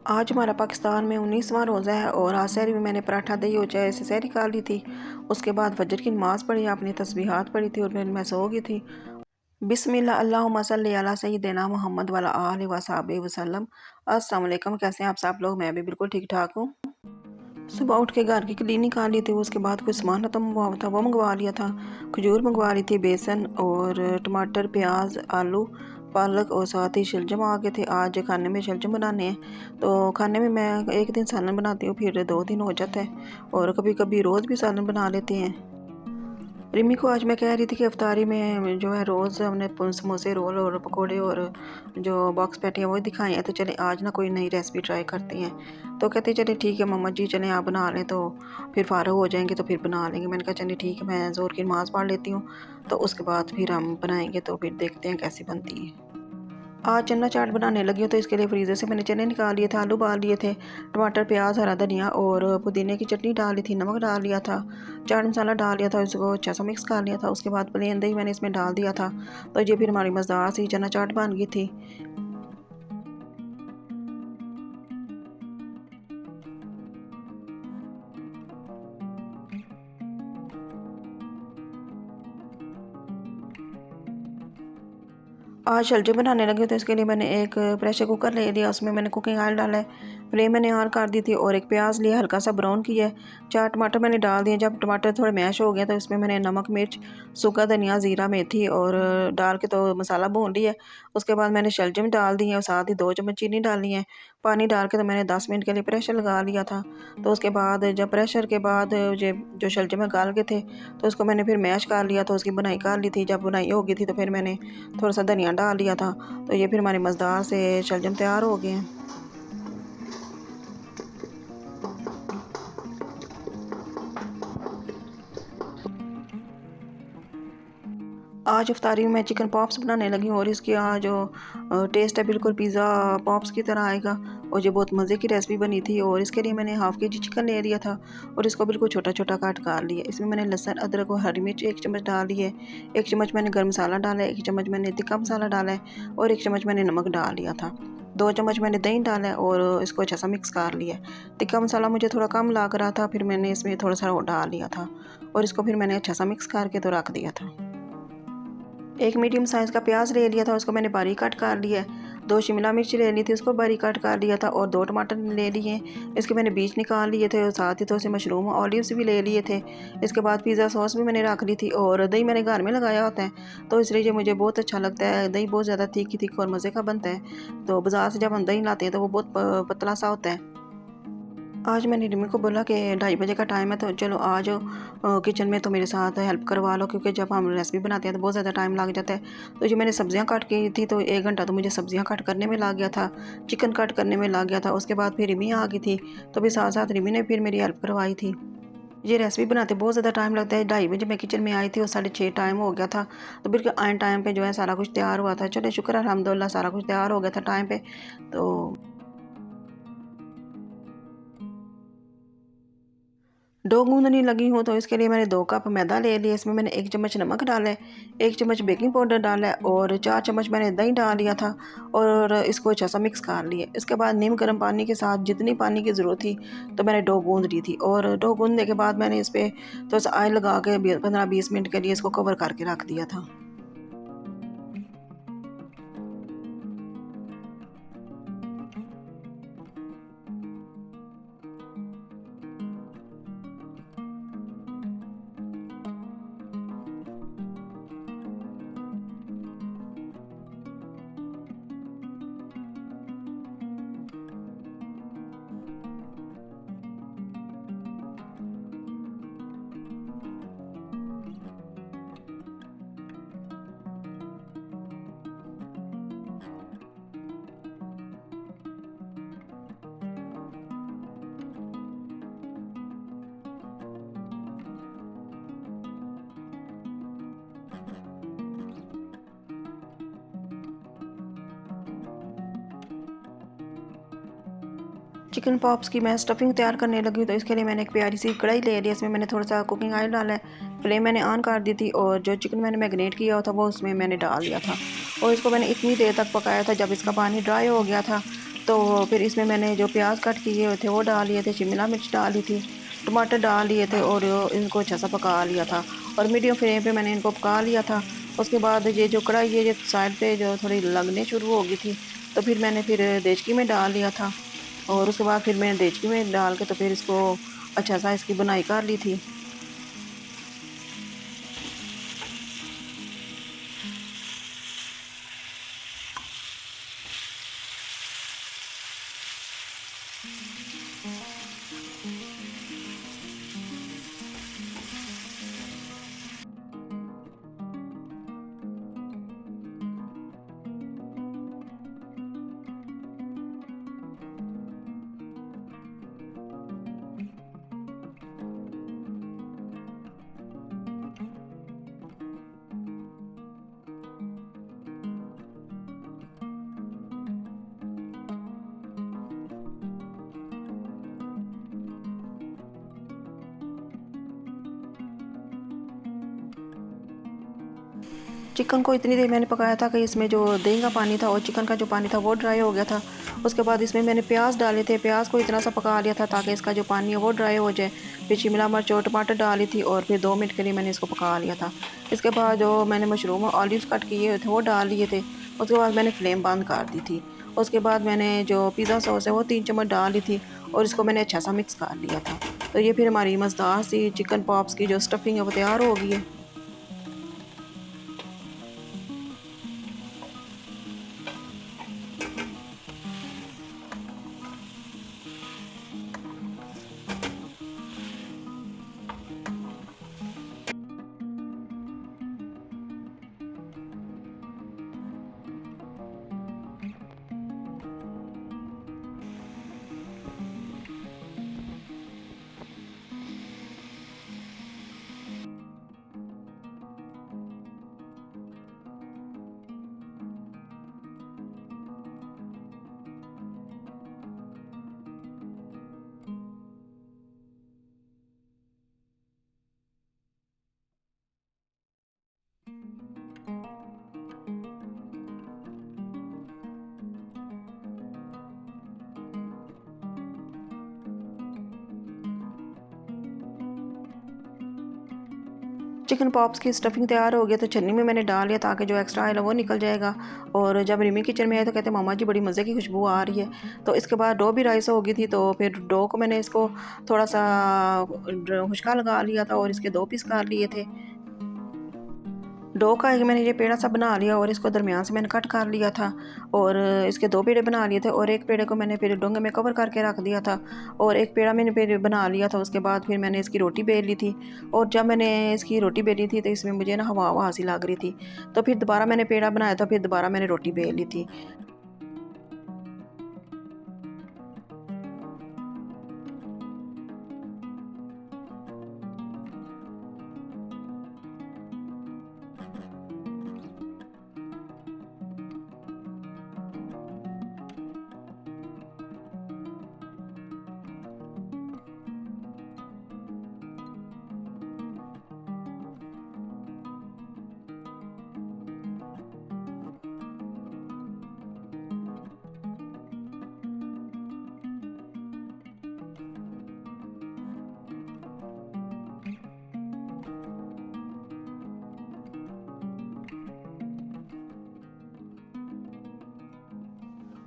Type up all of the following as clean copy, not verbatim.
आज हमारा पाकिस्तान में 19वां रोज़ा है और आज सहरी में मैंने पराठा दही और चाय से सहरी खा ली थी। उसके बाद फजर की नमाज़ पढ़ी, अपनी तस्बीहात पढ़ी थी और फिर मैं सो गई थी। बिस्मिल्लाह अल्लाहुम्मा सल्ली अला सय्यिदिना मुहम्मद वअला आलिहि वसहबिहि वसल्लम। अस्सलाम वालेकुम, कैसे हैं आप सब लोग? मैं भी बिल्कुल ठीक ठाक हूँ। सुबह उठ के घर की क्लीनिंग कर ली थी, उसके बाद कुछ सामान खत्म हुआ था वो मंगवा लिया था। खजूर मंगवा ली थी, बेसन और टमाटर, प्याज, आलू, पालक और साथ ही शलजम आ गए थे। आज खाने में शलजम बनाने हैं, तो खाने में मैं एक दिन सालन बनाती हूँ, फिर 2 दिन हो जाता है और कभी कभी रोज़ भी सालन बना लेते हैं। रिमी को आज मैं कह रही थी कि इफ्तारी में जो है रोज़ हमने समोसे, रोल और पकोड़े और जो बॉक्स पैटी हैं वो दिखाए हैं, तो चले आज ना कोई नई रेसिपी ट्राई करते हैं। तो कहते चले ठीक है मम्मा जी, चलें आप बना लें, तो फिर फ़ारग हो जाएंगे तो फिर बना लेंगे। मैंने कहा चलिए ठीक है, मैं ज़ोर की नमाज़ पढ़ लेती हूँ, तो उसके बाद फिर हम बनाएंगे, तो फिर देखते हैं कैसी बनती है। आज चना चाट बनाने लगी हूँ, तो इसके लिए फ्रीज़र से मैंने चने निकाल लिए थे, आलू उबाल लिए थे, टमाटर, प्याज, हरा धनिया और पुदीने की चटनी डाल ली थी, नमक डाल लिया था, चाट मसाला डाल लिया था, इसको अच्छा सा मिक्स कर लिया था। उसके बाद प्लेन दही मैंने इसमें डाल दिया था, तो ये फिर हमारी मज़ेदार सी चना चाट बन गई थी। आज शलजम बनाने लगी तो इसके लिए मैंने एक प्रेशर कुकर ले लिया, उसमें मैंने कुकिंग ऑयल डाला है, फ्लेम मैंने ऑन कर दी थी और एक प्याज लिया, हल्का सा ब्राउन किया है, 4 टमाटर मैंने डाल दिए। जब टमाटर थोड़े मैश हो गए तो इसमें मैंने नमक, मिर्च, सूखा धनिया, ज़ीरा, मेथी और डाल के तो मसाला भून लिया। उसके बाद मैंने शलजम डाल दी है और साथ ही 2 चम्मच चीनी डाली है। पानी डाल के तो मैंने 10 मिनट के लिए प्रेशर लगा लिया था। तो उसके बाद जब प्रेशर के बाद ये जो शलजम गाल के थे तो उसको मैंने फिर मैश कर लिया, तो उसकी बुनाई कर ली थी। जब बुनाई हो गई थी तो फिर मैंने थोड़ा सा धनिया डाल लिया था, तो ये फिर हमारे मज़ेदार से शलजम तैयार हो गए हैं। आज इफ्तारी में मैं चिकन पॉप्स बनाने लगी हूँ और इसकी जो टेस्ट है बिल्कुल पिज़्ज़ा पॉप्स की तरह आएगा और ये बहुत मज़े की रेसिपी बनी थी। और इसके लिए मैंने हाफ़ केजी चिकन ले लिया था और इसको बिल्कुल छोटा छोटा काट कर लिया। इसमें मैंने लहसुन, अदरक और हरी मिर्च 1 चम्मच डाल दी है, 1 चम्मच मैंने गर्म मसाला डाला है, 1 चम्मच मैंने तिक्का मसाला डाला है और 1 चम्मच मैंने नमक डाल लिया था। 2 चम्मच मैंने दही डाला है और इसको अच्छा सा मिक्स कर लिया है। तिक्का मसाला मुझे थोड़ा कम लग रहा था, फिर मैंने इसमें थोड़ा सा और डाल लिया था और इसको फिर मैंने अच्छा सा मिक्स करके तो रख दिया था। एक मीडियम साइज़ का प्याज ले लिया था, उसको मैंने बारीक कट कर लिया है। 2 शिमला मिर्च ले ली थी, उसको बारीक कट कर लिया था और 2 टमाटर ले लिए, इसके मैंने बीज निकाल लिए थे और साथ ही थोड़े से मशरूम ऑलिव्स भी ले लिए थे। इसके बाद पिज़्ज़ा सॉस भी मैंने रख ली थी और दही मैंने घर में लगाया होता है, तो इसलिए ये मुझे बहुत अच्छा लगता है। दही बहुत ज़्यादा तीखी तीखी और मज़े का बनता है, तो बाज़ार से जब हम दही लाते हैं तो वो बहुत पतला सा होता है। आज मैंने रिमी को बोला कि 2:30 बजे का टाइम है, तो चलो आ जाओ किचन में, तो मेरे साथ हेल्प करवा लो, क्योंकि जब हम रेसिपी बनाते हैं तो बहुत ज़्यादा टाइम लग जाता है। तो जो मैंने सब्जियां काट की थी, तो 1 घंटा तो मुझे सब्जियां कट करने में लग गया था, चिकन कट करने में लग गया था। उसके बाद फिर रिमी आ गई थी, तो फिर साथ साथ रिमी ने फिर मेरी हेल्प करवाई थी। ये रेसिपी बनाते बहुत ज़्यादा टाइम लगता है। 2:30 बजे मैं किचन में आई थी और 6:30 टाइम हो गया था, तो बिल्कुल आन टाइम पे जो है सारा कुछ तैयार हुआ था। चलो शुक्र है, अल्हम्दुलिल्लाह सारा कुछ तैयार हो गया था टाइम पे। तो डो गूंदने लगी हूँ, तो इसके लिए मैंने 2 कप मैदा ले लिया, इसमें मैंने 1 चम्मच नमक डाला है, 1 चम्मच बेकिंग पाउडर डाला है और 4 चम्मच मैंने दही डाल दिया था और इसको अच्छा सा मिक्स कर लिया। इसके बाद नीम गर्म पानी के साथ जितनी पानी की ज़रूरत थी तो मैंने डो गूंद ली थी और डो गूंदने के बाद मैंने इस पर थोड़ा सा ऑयल लगा के 15-20 मिनट के लिए इसको कवर करके रख दिया था। चिकन पॉप्स की मैं स्टफिंग तैयार करने लगी, तो इसके लिए मैंने एक प्यारी सी कढ़ाई ले ली, इसमें मैंने थोड़ा सा कुकिंग ऑयल डाला है, फ्लेम मैंने ऑन कर दी थी और जो चिकन मैंने मैरिनेट किया हुआ था वो उसमें मैंने डाल दिया था और इसको मैंने इतनी देर तक पकाया था। जब इसका पानी ड्राई हो गया था तो फिर इसमें मैंने जो प्याज कट किए हुए थे वो डाल लिए थे, शिमला मिर्च डाली थी, टमाटर डाल लिए थे और इनको अच्छा सा पका लिया था और मीडियम फ्लेम पे मैंने इनको पका लिया था। उसके बाद ये जो कढ़ाई ये जो साइड पे जो थोड़ी लगने शुरू हो गई थी, तो फिर मैंने फिर देचकी में डाल लिया था और उसके बाद फिर मैंने देचकी में डाल के तो फिर इसको अच्छा सा इसकी बुनाई कर ली थी। चिकन को इतनी देर मैंने पकाया था कि इसमें जो दही का पानी था और चिकन का जो पानी था वो ड्राई हो गया था। उसके बाद इसमें मैंने प्याज डाले थे, प्याज को इतना सा पका लिया था ताकि इसका जो पानी है वो ड्राई हो जाए। फिर शिमला मिर्च और टमाटर डाली थी और फिर 2 मिनट के लिए मैंने इसको पका लिया था। इसके बाद जो मैंने मशरूम और ऑलिव्स कट किए हुए थे वो डाल लिए थे। उसके बाद मैंने फ्लेम बंद कर दी थी। उसके बाद मैंने जो पिज़्ज़ा सॉस है वो 3 चम्मच डाल ली थी और इसको मैंने अच्छा सा मिक्स कर लिया था। तो ये फिर हमारी मज़ेदार सी चिकन पॉप्स की जो स्टफिंग है वो तैयार हो गई है। चिकन पॉप्स की स्टफिंग तैयार हो गया तो छन्नी में मैंने डाल लिया ताकि जो एक्स्ट्रा ऑयल है वो निकल जाएगा। और जब रिमी किचन में आए तो कहते मामा जी बड़ी मज़े की खुशबू आ रही है। तो इसके बाद डो भी राइस हो गई थी, तो फिर डो को मैंने इसको थोड़ा सा खुशका लगा लिया था और इसके 2 पीस कर लिए थे। डो का मैंने ये पेड़ा सा बना लिया और इसको दरमियान से मैंने कट कर लिया था और इसके 2 पेड़े बना लिए थे और एक पेड़े को मैंने फिर डोंगे में कवर करके रख दिया था और एक पेड़ा मैंने फिर बना लिया था। उसके बाद फिर मैंने इसकी रोटी बेल ली थी और जब मैंने इसकी रोटी बेली थी तो इसमें मुझे ना हवा हवा सी लग रही थी, तो फिर दोबारा मैंने पेड़ा बनाया था, फिर दोबारा मैंने रोटी बेल ली थी।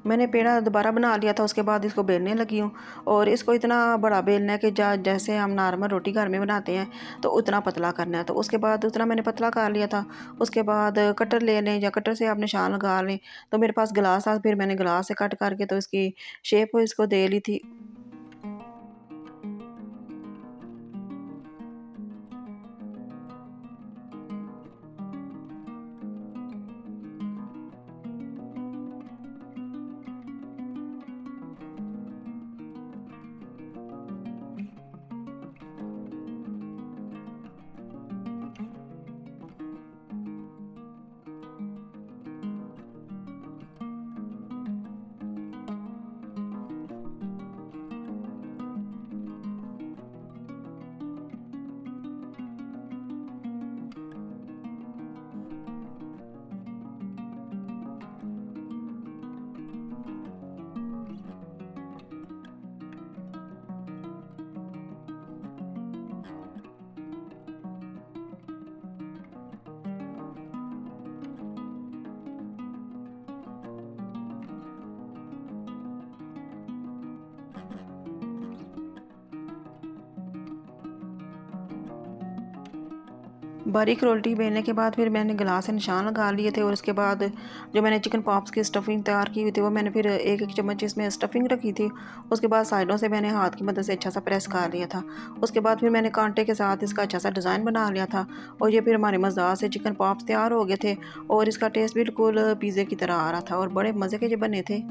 मैंने पेड़ा दोबारा बना लिया था, उसके बाद इसको बेलने लगी हूँ और इसको इतना बड़ा बेलना है कि जैसे हम नॉर्मल रोटी घर में बनाते हैं तो उतना पतला करना है। तो उसके बाद उतना मैंने पतला कर लिया था। उसके बाद कटर ले लें या कटर से आप निशान लगा लें। तो मेरे पास गिलास था, फिर मैंने गिलास से कट करके तो इसकी शेप इसको दे ली थी। बारीक रोटी बेलने के बाद फिर मैंने गिलास से निशान लगा लिए थे और उसके बाद जो मैंने चिकन पॉप्स की स्टफ़िंग तैयार की हुई थी वो मैंने फिर एक एक चम्मच इसमें स्टफ़िंग रखी थी। उसके बाद साइडों से मैंने हाथ की मदद से अच्छा सा प्रेस कर लिया था। उसके बाद फिर मैंने कांटे के साथ इसका अच्छा सा डिज़ाइन बना लिया था और ये फिर हमारे मज़ेदार से चिकन पॉप्स तैयार हो गए थे और इसका टेस्ट बिल्कुल पिज़्ज़े की तरह आ रहा था और बड़े मज़े के जो बने थे।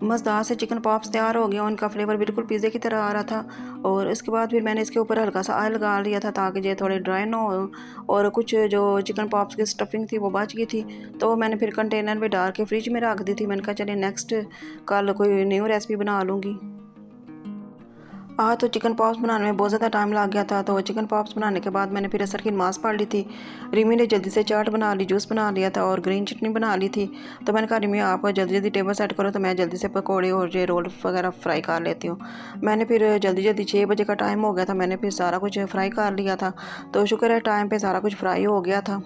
मज़ेदार से चिकन पॉप्स तैयार हो गया, उनका फ्लेवर बिल्कुल पिज़्ज़े की तरह आ रहा था और इसके बाद फिर मैंने इसके ऊपर हल्का सा ऑयल लगा लिया था ताकि ये थोड़े ड्राई ना हो और कुछ जो चिकन पॉप्स की स्टफिंग थी वो बच गई थी, तो मैंने फिर कंटेनर में डाल के फ्रिज में रख दी थी। मैंने कहा चलिए नेक्स्ट कल कोई न्यू रेसिपी बना लूँगी। तो चिकन पॉप्स बनाने में बहुत ज़्यादा टाइम लग गया था, तो चिकन पॉप्स बनाने के बाद मैंने फिर असर की नमाज़ पढ़ ली थी। रिमी ने जल्दी से चाट बना ली, जूस बना लिया था और ग्रीन चटनी बना ली थी। तो मैंने कहा रिमी आप जल्दी जल्दी टेबल सेट करो तो मैं जल्दी से पकौड़े और ये रोल वगैरह फ्राई कर लेती हूँ। मैंने फिर जल्दी जल्दी 6 बजे का टाइम हो गया था, मैंने फिर सारा कुछ फ्राई कर लिया था, तो शुक्र है टाइम पर सारा कुछ फ्राई हो गया था।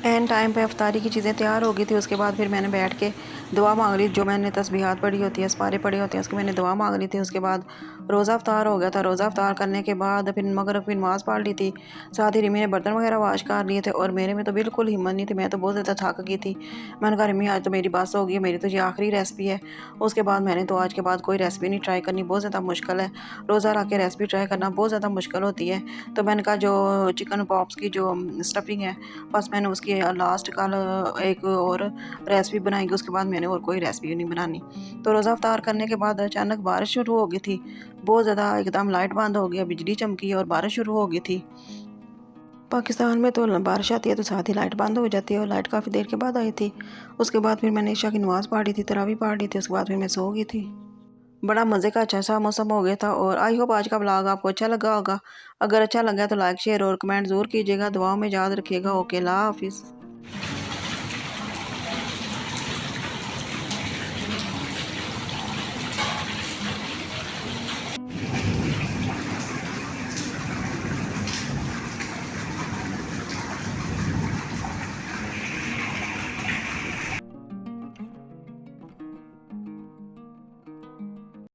एन टाइम पे अफ्तारी की चीज़ें तैयार हो गई थी। उसके बाद फिर मैंने बैठ के दुआ मांग ली, जो मैंने तस्बीहात पढ़ी होती है, सिपारे पढ़े होते हैं, उसकी मैंने दुआ मांग ली थी। उसके बाद रोज़ा अफ्तार हो गया था। रोज़ा अफ्तार करने के बाद फिर मगरिब की नमाज़ पढ़ ली थी। साथ ही रिमी ने बर्तन वगैरह वाश कर लिए थे और मेरे में तो बिल्कुल हिम्मत नहीं थी, मैं तो बहुत ज़्यादा थक गई थी। मैंने कहा रिमी आज तो मेरी बस हो गई, मेरी तो ये आखिरी रेसिपी है। उसके बाद मैंने तो आज के बाद कोई रेसिपी नहीं ट्राई करनी, बहुत ज़्यादा मुश्किल है। रोज़ा रख के रेसिपी ट्राई करना बहुत ज़्यादा मुश्किल होती है। तो मैंने कहा जो चिकन पॉप्स की जो स्टफिंग है, बस मैंने उसकी लास्ट कल एक और रेसिपी बनाएंगे, उसके बाद मैंने और कोई रेसिपी नहीं बनानी। तो रोज़ा अफ्तार करने के बाद अचानक बारिश शुरू हो गई थी, बहुत ज़्यादा एकदम लाइट बंद हो गया, बिजली चमकी और बारिश शुरू हो गई थी। पाकिस्तान में तो बारिश आती है तो साथ ही लाइट बंद हो जाती है और लाइट काफ़ी देर के बाद आई थी। उसके बाद फिर मैंने ईशा की नमाज़ पढ़ी थी, तरावी पढ़ ली थी, उसके बाद फिर मैं सो गई थी। बड़ा मज़े का अच्छा सा मौसम हो गया था और आई होप आज का व्लॉग आपको अच्छा लगा होगा। अगर अच्छा लगा तो लाइक शेयर और कमेंट ज़रूर कीजिएगा। दुआओं में याद रखिएगा। ओके, अल्लाह हाफिज़।